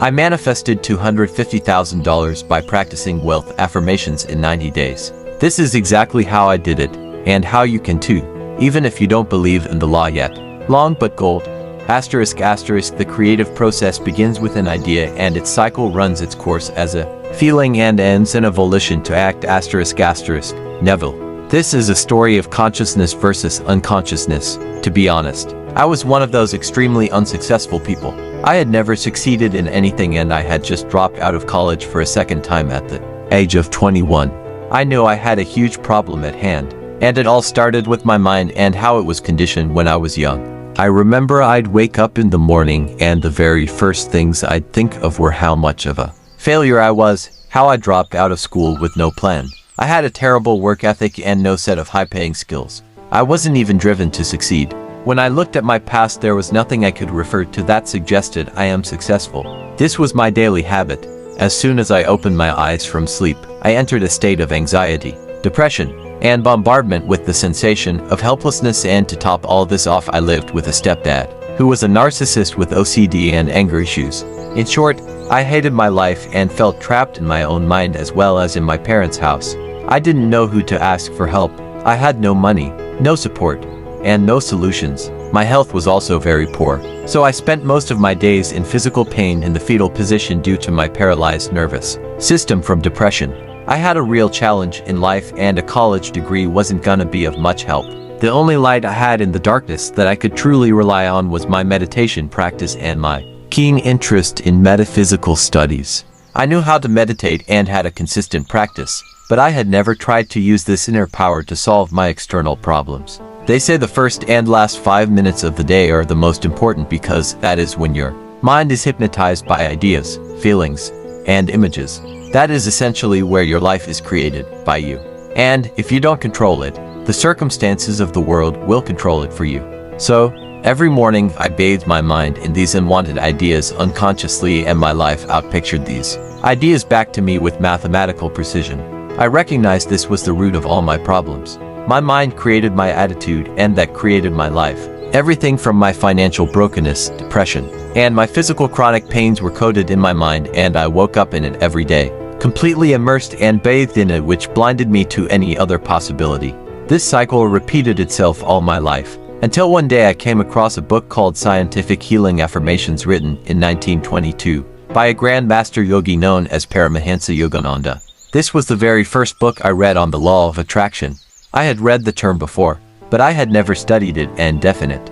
I manifested $250,000 by practicing wealth affirmations in 90 days. This is exactly how I did it, and how you can too, even if you don't believe in the law yet. Long but gold. Asterisk asterisk, the creative process begins with an idea and its cycle runs its course as a feeling and ends in a volition to act asterisk asterisk. Neville. This is a story of consciousness versus unconsciousness. To be honest, I was one of those extremely unsuccessful people. I had never succeeded in anything and I had just dropped out of college for a second time at the age of 21. I knew I had a huge problem at hand, and it all started with my mind and how it was conditioned when I was young. I remember I'd wake up in the morning and the very first things I'd think of were how much of a failure I was, how I dropped out of school with no plan. I had a terrible work ethic and no set of high-paying skills. I wasn't even driven to succeed. When I looked at my past, there was nothing I could refer to that suggested I am successful. This was my daily habit. As soon as I opened my eyes from sleep, I entered a state of anxiety, depression, and bombardment with the sensation of helplessness, and to top all this off, I lived with a stepdad who was a narcissist with OCD and anger issues. In short, I hated my life and felt trapped in my own mind as well as in my parents' house. I didn't know who to ask for help. I had no money, no support, and no solutions. My health was also very poor, so I spent most of my days in physical pain in the fetal position due to my paralyzed nervous system from depression. I had a real challenge in life and a college degree wasn't gonna be of much help. The only light I had in the darkness that I could truly rely on was my meditation practice and my keen interest in metaphysical studies. I knew how to meditate and had a consistent practice, but I had never tried to use this inner power to solve my external problems. They say the first and last 5 minutes of the day are the most important because that is when your mind is hypnotized by ideas, feelings, and images. That is essentially where your life is created, by you. And if you don't control it, the circumstances of the world will control it for you. So, every morning I bathed my mind in these unwanted ideas unconsciously, and my life outpictured these ideas back to me with mathematical precision. I recognized this was the root of all my problems. My mind created my attitude, and that created my life. Everything from my financial brokenness, depression, and my physical chronic pains were coded in my mind, and I woke up in it every day, completely immersed and bathed in it, which blinded me to any other possibility. This cycle repeated itself all my life, until one day I came across a book called Scientific Healing Affirmations, written in 1922 by a Grand Master Yogi known as Paramahansa Yogananda. This was the very first book I read on the law of attraction. I had read the term before, but I had never studied it in definite